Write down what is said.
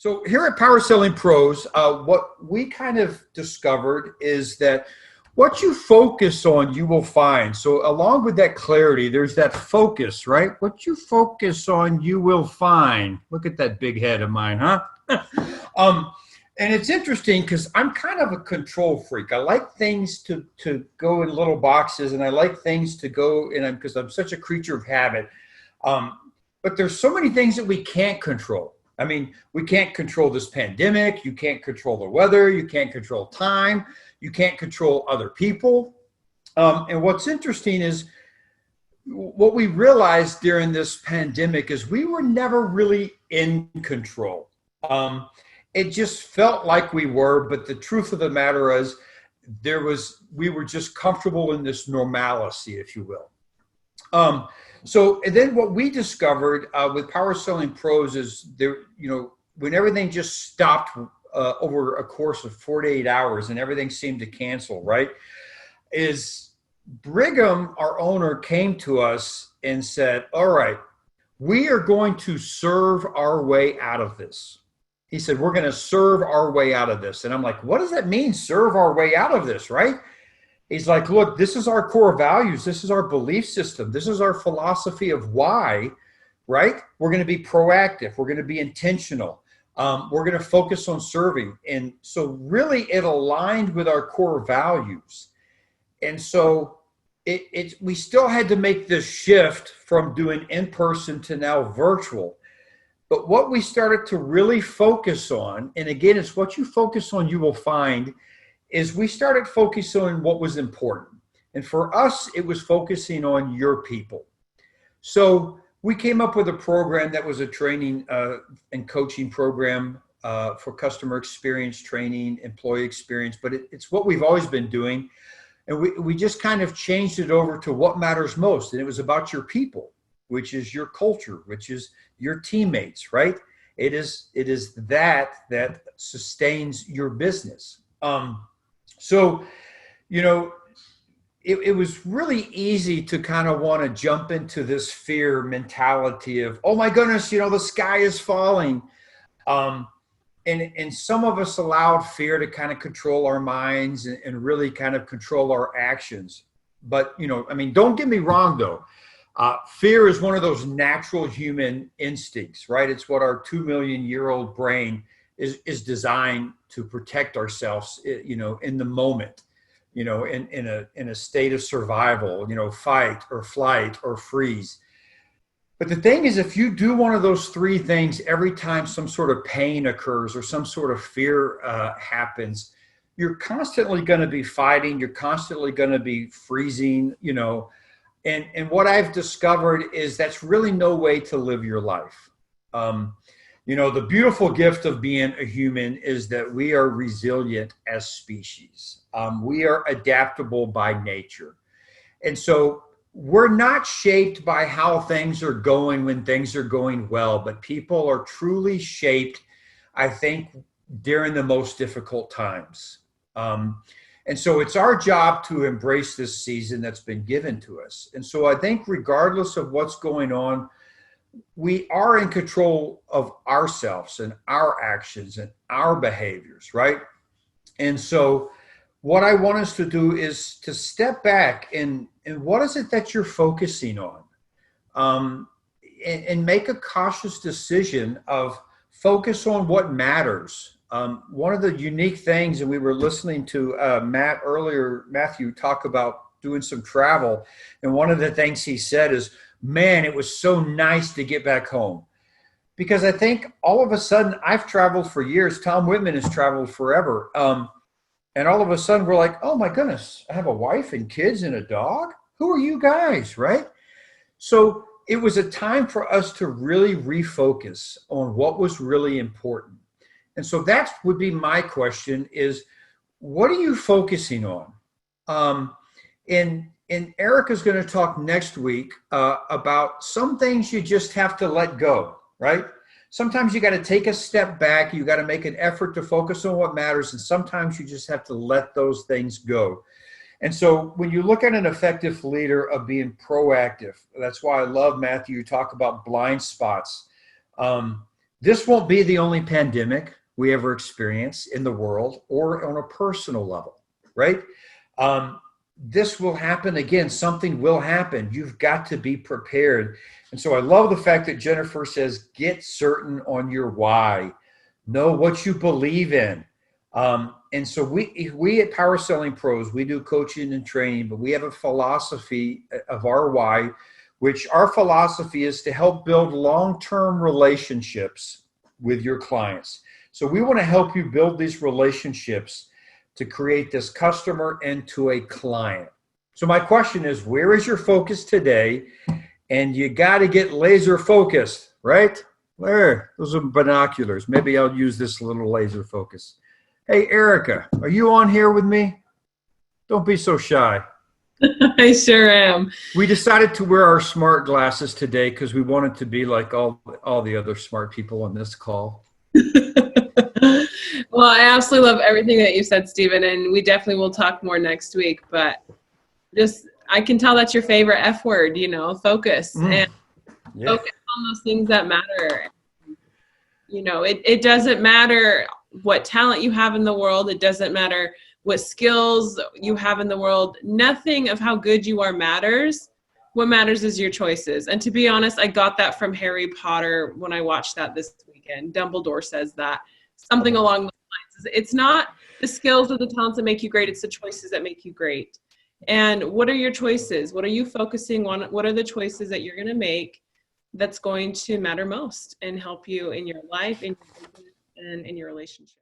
So here at Power Selling Pros, what we kind of discovered is that what you focus on, you will find. So along with that clarity, there's that focus, right? What you focus on, you will find. Look at that big head of mine, huh? And it's interesting because I'm kind of a control freak. I like things to go in little boxes, and I like things to go in because I'm such a creature of habit. But there's so many things that we can't control. I mean, we can't control this pandemic. You can't control the weather. You can't control time. You can't control other people. And what's interesting is what we realized during this pandemic is we were never really in control. It just felt like we were, but the truth of the matter is we were just comfortable in this normalcy, if you will. And then what we discovered with Power Selling Pros is when everything just stopped over a course of 48 hours and everything seemed to cancel, right? Is Brigham, our owner, came to us and said, all right, we are going to serve our way out of this. He said, we're going to serve our way out of this. And I'm like, what does that mean, serve our way out of this, right? He's like, look, this is our core values. This is our belief system. This is our philosophy of why, right? We're going to be proactive. We're going to be intentional. We're going to focus on serving. And so really it aligned with our core values. And so we still had to make this shift from doing in-person to now virtual. But what we started to really focus on, and again, it's what you focus on, you will find, is we started focusing on what was important. And for us, it was focusing on your people. So we came up with a program that was a training and coaching program for customer experience training, employee experience, but it's what we've always been doing. And we just kind of changed it over to what matters most. And it was about your people, which is your culture, which is your teammates, right? It is that sustains your business. So, it was really easy to kind of want to jump into this fear mentality of, oh my goodness, the sky is falling. And some of us allowed fear to kind of control our minds and really kind of control our actions. But, don't get me wrong though. Fear is one of those natural human instincts, right? It's what our 2 million year old brain is designed to protect ourselves, in the moment, in a state of survival, fight or flight or freeze. But the thing is, if you do one of those three things every time some sort of pain occurs or some sort of fear happens, you're constantly going to be fighting. You're constantly going to be freezing, And what I've discovered is that's really no way to live your life. The beautiful gift of being a human is that we are resilient as species. We are adaptable by nature. And so we're not shaped by how things are going when things are going well, but people are truly shaped, I think, during the most difficult times. And so it's our job to embrace this season that's been given to us. And so I think regardless of what's going on, we are in control of ourselves and our actions and our behaviors, right? And so what I want us to do is to step back and what is it that you're focusing on? And make a cautious decision of focus on what matters. One of the unique things, and we were listening to Matthew talk about doing some travel. And one of the things he said is, man, it was so nice to get back home. Because I think all of a sudden, I've traveled for years. Tom Whitman has traveled forever. And all of a sudden we're like, oh my goodness, I have a wife and kids and a dog. Who are you guys, right? So it was a time for us to really refocus on what was really important. And so that would be my question is, what are you focusing on? And Erica's going to talk next week about some things you just have to let go, right? Sometimes you got to take a step back. You got to make an effort to focus on what matters. And sometimes you just have to let those things go. And so when you look at an effective leader of being proactive, that's why I love, Matthew, you talk about blind spots. this won't be the only pandemic we ever experience in the world or on a personal level, right? This will happen again. Something will happen. You've got to be prepared. And so I love the fact that Jennifer says, get certain on your why. Know what you believe in. And so we at Power Selling Pros, we do coaching and training, but we have a philosophy of our why, which our philosophy is to help build long-term relationships with your clients. So we want to help you build these relationships to create this customer into a client. So my question is, where is your focus today? And you got to get laser focused, right? Where? Those are binoculars. Maybe I'll use this little laser focus. Hey, Erica, are you on here with me? Don't be so shy. I sure am. We decided to wear our smart glasses today because we wanted to be like all the other smart people on this call. Well, I absolutely love everything that you said, Stephen, and we definitely will talk more next week. But I can tell that's your favorite F word, focus. And focus on those things that matter. It doesn't matter what talent you have in the world. It doesn't matter what skills you have in the world. Nothing of how good you are matters. What matters is your choices. And to be honest, I got that from Harry Potter when I watched that this weekend. Dumbledore says that. Something along those lines. It's not the skills or the talents that make you great. It's the choices that make you great. And what are your choices? What are you focusing on? What are the choices that you're going to make that's going to matter most and help you in your life, in your business, and in your relationship?